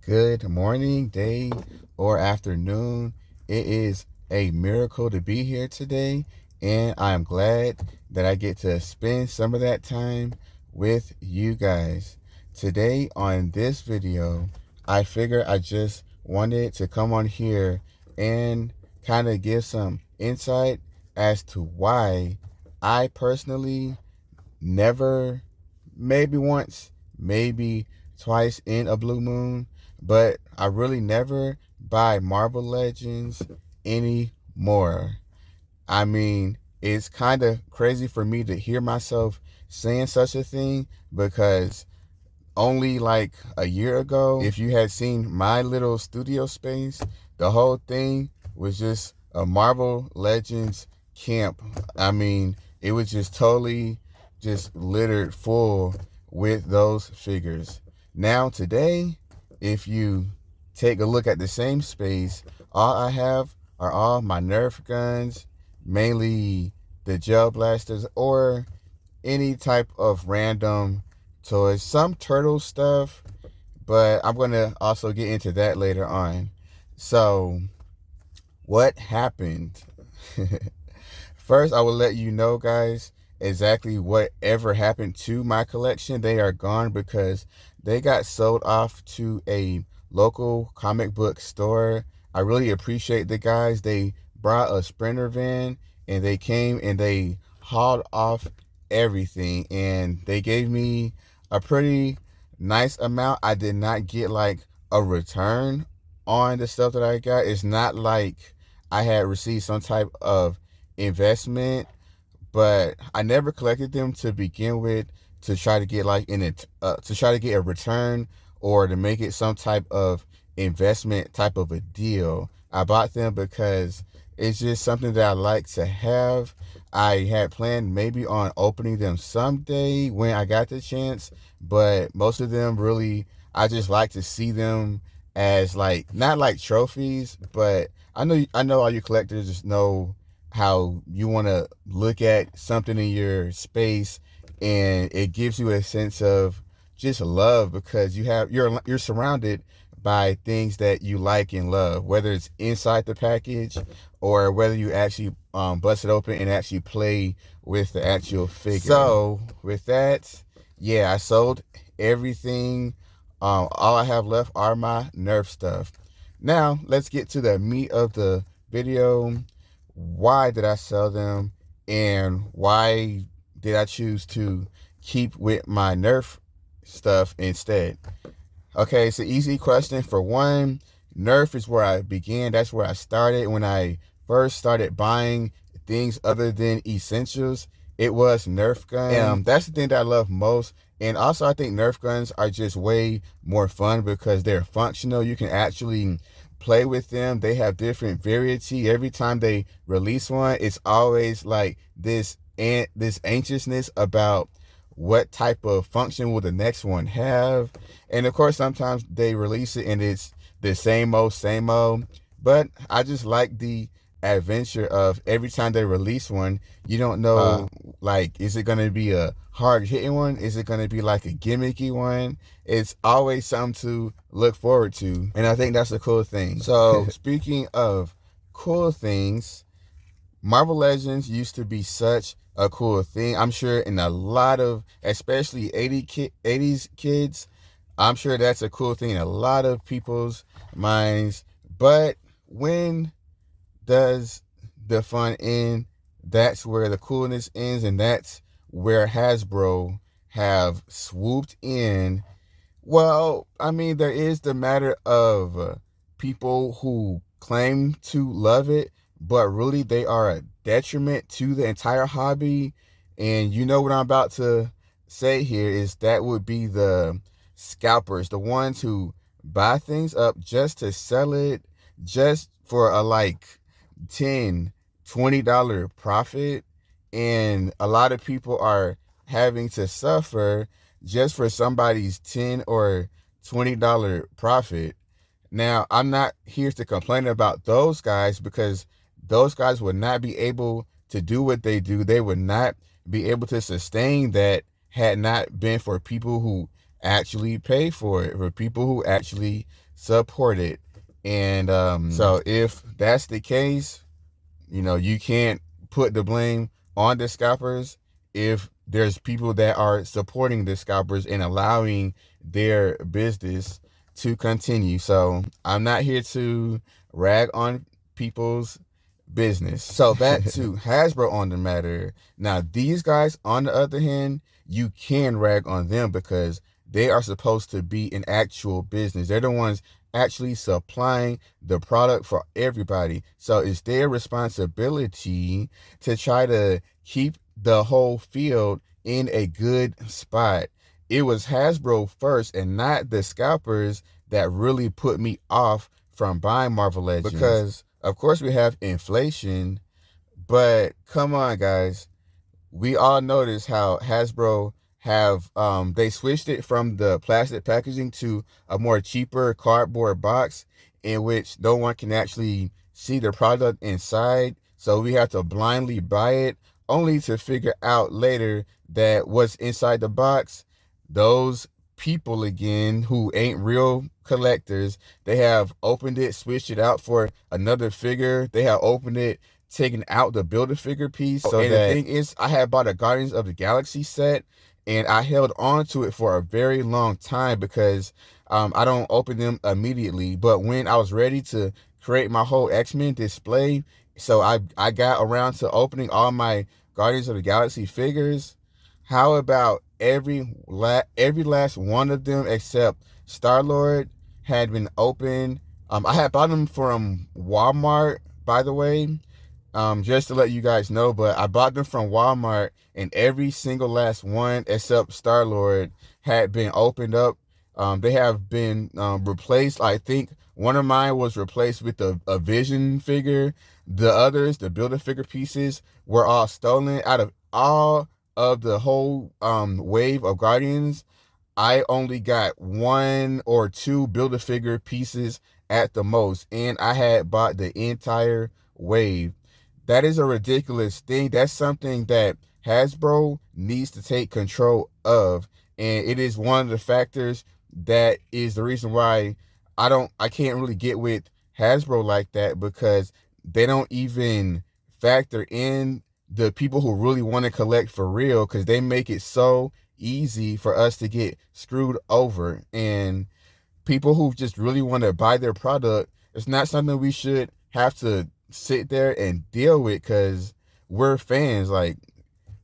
Good morning, day, or afternoon. It is a miracle to be here today, and I'm glad that I get to spend some of that time with you guys. Today, on this video, I figure I just wanted to come on here and kind of give some insight as to why I personally never, maybe once, maybe twice in a blue moon, but I really never buy Marvel Legends anymore. I mean, it's kind of crazy for me to hear myself saying such a thing because only like a year ago, if you had seen my little studio space, the whole thing was just a Marvel Legends camp. I mean, it was just totally just littered full with those figures. Now today, if you take a look at the same space, all I have are all my Nerf guns, mainly the gel blasters, or any type of random toys, some turtle stuff, but I'm going to also get into that later on. So, what happened? First, I will let you know, guys, exactly whatever happened to my collection. They are gone because they got sold off to a local comic book store. I really appreciate the guys. They brought a Sprinter van and they came and they hauled off everything, and they gave me a pretty nice amount. I did not get like a return on the stuff that I got. It's not like I had received some type of investment, but I never collected them to begin with to try to get like to try to get a return or to make it some type of investment type of a deal. I bought them because it's just something that I like to have. I had planned maybe on opening them someday when I got the chance, but most of them really, I just like to see them as like, not like trophies, but I know all you collectors just know how you want to look at something in your space and it gives you a sense of just love because you're surrounded by things that you like and love, whether it's inside the package or whether you actually bust it open and actually play with the actual figure. So with that, yeah, I sold everything. All I have left are my Nerf stuff. Now let's get to the meat of the video. Why did I sell them, and why did I choose to keep with my Nerf stuff instead? Okay, it's an easy question. For one, Nerf is where I began. That's where I started. When I first started buying things other than essentials, it was Nerf guns. That's the thing that I love most. And also, I think Nerf guns are just way more fun because they're functional. You can actually play with them. They have different variety. Every time they release one, it's always like this anxiousness about what type of function will the next one have. And of course, sometimes they release it and it's the same old. But I just like the adventure of every time they release one, you don't know, like, is it going to be a hard hitting one? Is it going to be like a gimmicky one? It's always something to look forward to. And I think that's a cool thing. So speaking of cool things, Marvel Legends used to be such a cool thing. I'm sure in a lot of, especially 80s kids, I'm sure that's a cool thing in a lot of people's minds. But when does the fun end? That's where the coolness ends, and that's where Hasbro have swooped in. Well, I mean, there is the matter of people who claim to love it, but really they are a detriment to the entire hobby. And you know what I'm about to say here is that would be the scalpers, the ones who buy things up just to sell it, just for a like $10, $20 profit. And a lot of people are having to suffer just for somebody's $10 or $20 profit. Now, I'm not here to complain about those guys because those guys would not be able to do what they do. They would not be able to sustain that had not been for people who actually pay for it, for people who actually support it. And so if that's the case, you can't put the blame on the scalpers if there's people that are supporting the scalpers and allowing their business to continue. So I'm not here to rag on people's business. So back to Hasbro on the matter. Now, these guys, on the other hand, you can rag on them because they are supposed to be an actual business. They're the ones actually supplying the product for everybody. So it's their responsibility to try to keep the whole field in a good spot. It was Hasbro first and not the scalpers that really put me off from buying Marvel Legends. Because, of course, we have inflation, but come on, guys. We all notice how Hasbro have they switched it from the plastic packaging to a more cheaper cardboard box in which no one can actually see the product inside. So we have to blindly buy it only to figure out later that what's inside the box, those people again who ain't real collectors, they have opened it, switched it out for another figure. They have opened it, taking out the Build-A-Figure piece. So and the thing is, I had bought a Guardians of the Galaxy set, and I held on to it for a very long time because I don't open them immediately. But when I was ready to create my whole X-Men display, so I got around to opening all my Guardians of the Galaxy figures. How about every last one of them except Star-Lord had been opened? I had bought them from Walmart, by the way, just to let you guys know, but I bought them from Walmart, and every single last one except Star-Lord had been opened up. They have been replaced. I think one of mine was replaced with a Vision figure. The others, the Build-A-Figure pieces, were all stolen. Out of all of the whole wave of Guardians, I only got one or two Build-A-Figure pieces at the most, and I had bought the entire wave. That is a ridiculous thing. That's something that Hasbro needs to take control of. And it is one of the factors that is the reason why I can't really get with Hasbro like that, because they don't even factor in the people who really want to collect for real, because they make it so easy for us to get screwed over. And people who just really want to buy their product, it's not something we should have to sit there and deal with, because we're fans. Like,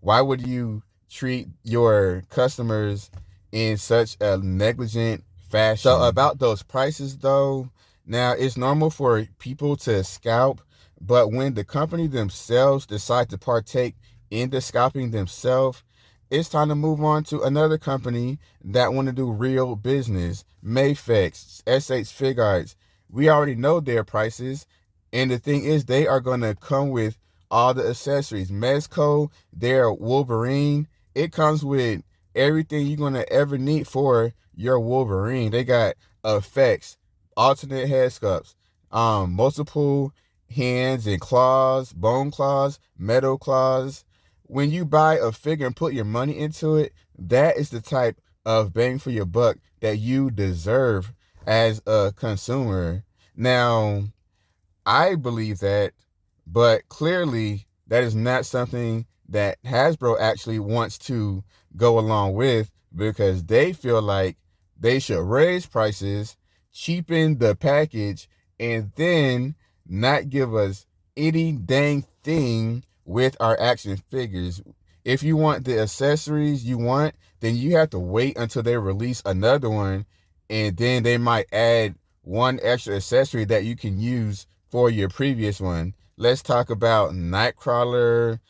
why would you treat your customers in such a negligent fashion? So about those prices though, now it's normal for people to scalp, but when the company themselves decide to partake in the scalping themselves, it's time to move on to another company that want to do real business. Mayfex, SH Fig Arts, we already know their prices. And the thing is, they are going to come with all the accessories. Mezco, their Wolverine, it comes with everything you're going to ever need for your Wolverine. They got effects, alternate head sculpts, multiple hands and claws, bone claws, metal claws. When you buy a figure and put your money into it, that is the type of bang for your buck that you deserve as a consumer. Now, I believe that, but clearly that is not something that Hasbro actually wants to go along with, because they feel like they should raise prices, cheapen the package, and then not give us any dang thing with our action figures. If you want the accessories you want, then you have to wait until they release another one, and then they might add one extra accessory that you can use for your previous one. Let's talk about Nightcrawler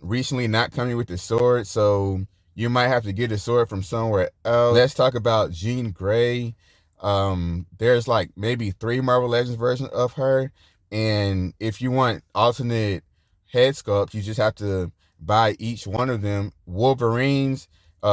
recently not coming with the sword, so you might have to get a sword from somewhere else. Let's talk about Jean Grey. There's like maybe 3 Marvel Legends versions of her, and if you want alternate head sculpt, you just have to buy each one of them. Wolverine's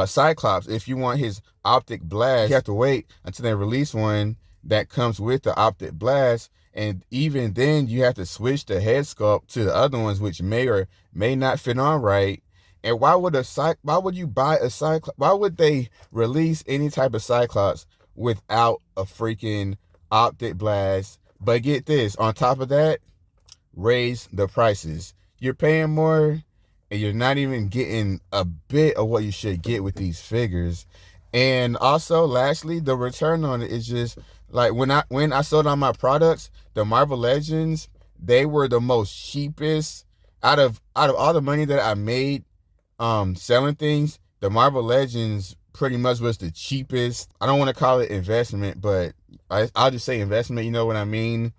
Cyclops, if you want his optic blast, you have to wait until they release one that comes with the optic blast, and even then you have to switch the head sculpt to the other ones, which may or may not fit on right. And why would you buy a Cyclops? Why would they release any type of Cyclops without a freaking optic blast? But get this, on top of that, raise the prices. You're paying more and you're not even getting a bit of what you should get with these figures. And also, lastly, the return on it is just like when I sold on my products, the Marvel Legends, they were the most cheapest out of all the money that I made selling things. The Marvel Legends pretty much was the cheapest. I don't want to call it investment, but I'll just say investment, you know what I mean?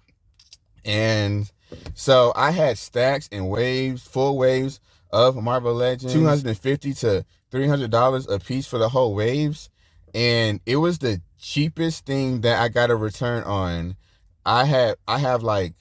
And so I had stacks and waves, full waves of Marvel Legends, $250 to $300 a piece for the whole waves. And it was the cheapest thing that I got a return on. I have like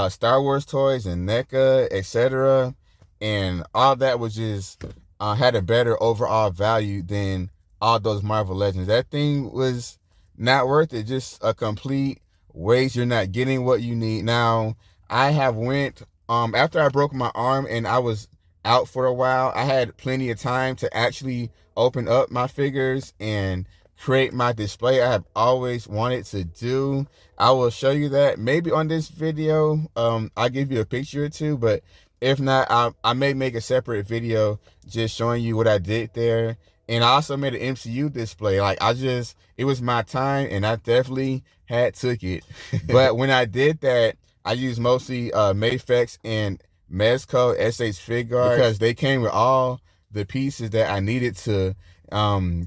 Star Wars toys and NECA, etc. And all that was just had a better overall value than all those Marvel Legends. That thing was not worth it. Just a complete waste. You're not getting what you need. Now, I have went after I broke my arm and I was out for a while, I had plenty of time to actually open up my figures and create my display I have always wanted to do. I will show you that maybe on this video. I'll give you a picture or two, but if not, I may make a separate video just showing you what I did there. And I also made an MCU display. Like it was my time and I definitely took it. But when I did that, I used mostly Mayfex and Mezco SH Figuarts because they came with all the pieces that I needed to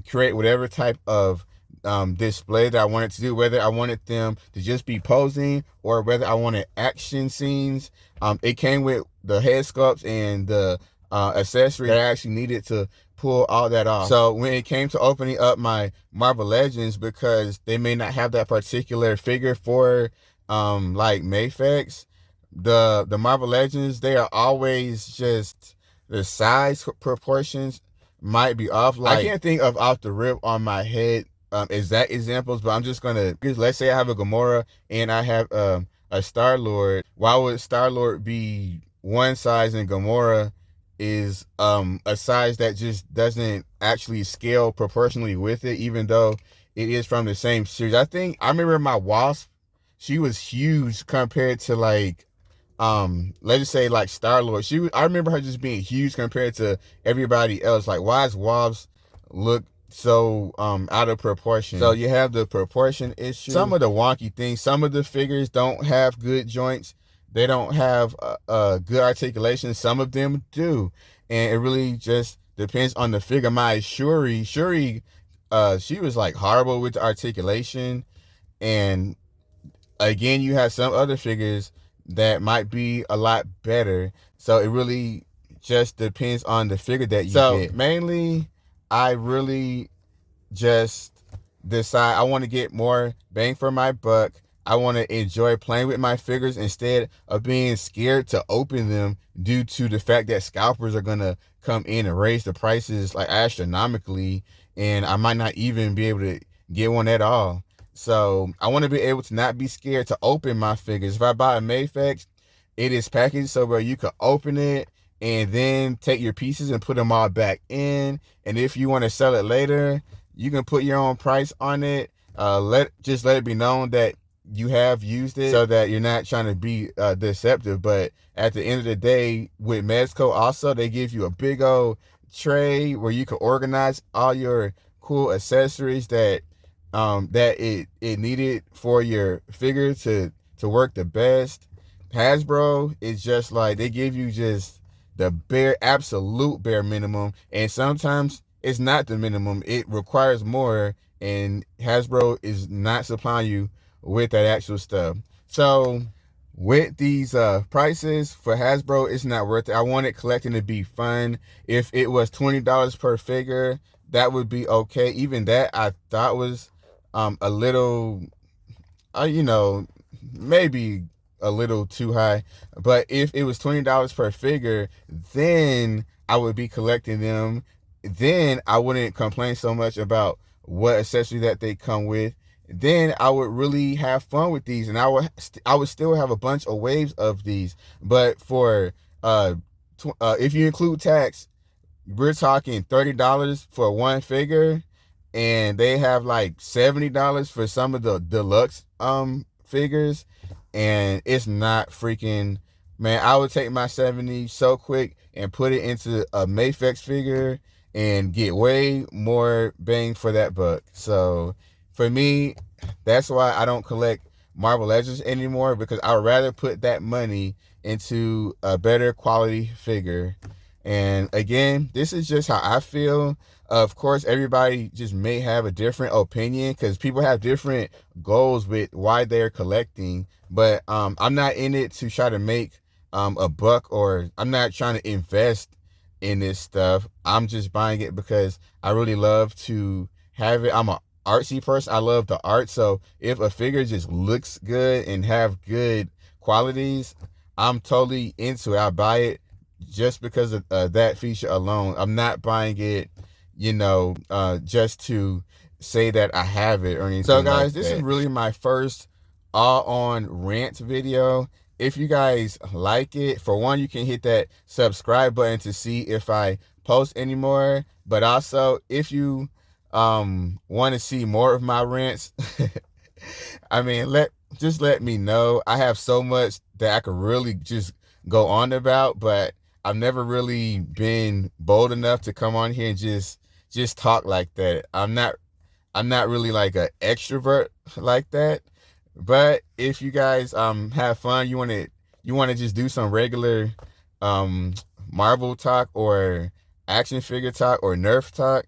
create whatever type of display that I wanted to do, whether I wanted them to just be posing or whether I wanted action scenes. It came with the head sculpts and the accessories that I actually needed to pull all that off. So when it came to opening up my Marvel Legends, because they may not have that particular figure for like Mayfex, the Marvel Legends, they are always just the size proportions might be off. Like I can't think of off the rip on my head exact examples, but I'm just gonna, let's say I have a Gamora and I have a Star-Lord. Why would Star-Lord be one size and Gamora is a size that just doesn't actually scale proportionally with it, even though it is from the same series? I remember my Wasp, she was huge compared to like let's just say like Star-Lord. I remember her just being huge compared to everybody else. Like, why does Wasp look so out of proportion? So you have the proportion issue. Some of the wonky things, some of the figures don't have good joints. They don't have good articulation. Some of them do. And it really just depends on the figure. My Shuri, she was like horrible with the articulation. And again, you have some other figures that might be a lot better. So it really just depends on the figure that you get. So mainly, I really just decide I want to get more bang for my buck. I want to enjoy playing with my figures instead of being scared to open them due to the fact that scalpers are going to come in and raise the prices like astronomically, and I might not even be able to get one at all. So I want to be able to not be scared to open my figures. If I buy a Mayfex, it is packaged so where you can open it and then take your pieces and put them all back in. And if you want to sell it later, you can put your own price on it. Let it be known that you have used it so that you're not trying to be deceptive. But at the end of the day, with Mezco also, they give you a big old tray where you can organize all your cool accessories that it needed for your figure to work the best. Hasbro is just like, they give you just the absolute bare minimum, and sometimes it's not the minimum. It requires more, and Hasbro is not supplying you with that actual stuff. So with these prices for Hasbro, it's not worth it. I wanted collecting to be fun. If it was $20 per figure, that would be okay. Even that I thought was a little, maybe a little too high. But if it was $20 per figure, then I would be collecting them. Then I wouldn't complain so much about what accessory that they come with. Then I would really have fun with these, and I would still have a bunch of waves of these. But for if you include tax, we're talking $30 for one figure, and they have like $70 for some of the deluxe figures, and it's not freaking, man. I would take my 70 so quick and put it into a Mayfex figure and get way more bang for that buck. So for me, that's why I don't collect Marvel Legends anymore, because I would rather put that money into a better quality figure. And again, this is just how I feel. Of course, everybody just may have a different opinion, because people have different goals with why they're collecting. But I'm not in it to try to make a buck, or I'm not trying to invest in this stuff. I'm just buying it because I really love to have it. I'm a artsy person. I love the art. So if a figure just looks good and have good qualities, I'm totally into it. I buy it just because of that feature alone. I'm not buying it, just to say that I have it or anything. So guys, this is really my first all on rant video. If you guys like it, for one, you can hit that subscribe button to see if I post anymore. But also, if you want to see more of my rants, I mean, let me know. I have so much that I could really just go on about, but I've never really been bold enough to come on here and just talk like that. I'm not really like an extrovert like that. But if you guys have fun, you want to just do some regular um Marvel talk, or action figure talk, or Nerf talk,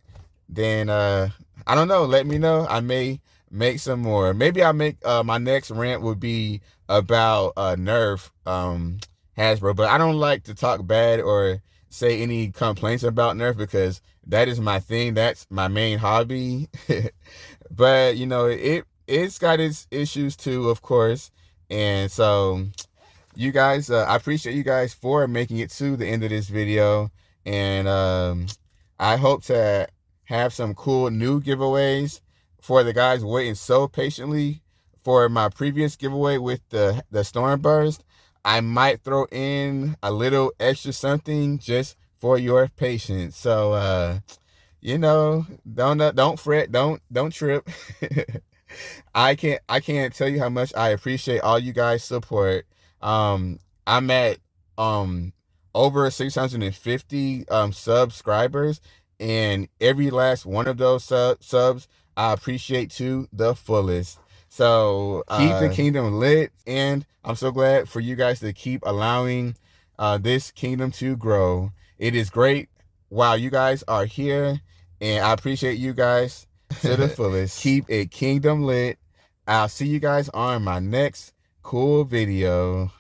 then I don't know, let me know. I may make some more. Maybe I'll make my next rant would be about Nerf Hasbro, but I don't like to talk bad or say any complaints about Nerf, because that is my thing. That's my main hobby. But it's got its issues too, of course. And so you guys, I appreciate you guys for making it to the end of this video. And I hope to have some cool new giveaways for the guys waiting so patiently for my previous giveaway with the Stormburst. I might throw in a little extra something just for your patience. So don't fret, don't trip. I can't tell you how much I appreciate all you guys' support. I'm at over 650 subscribers, and every last one of those subs I appreciate to the fullest. So keep the kingdom lit, and I'm so glad for you guys to keep allowing this kingdom to grow. It is great while you guys are here, and I appreciate you guys to the fullest. Keep it kingdom lit. I'll see you guys on my next cool video.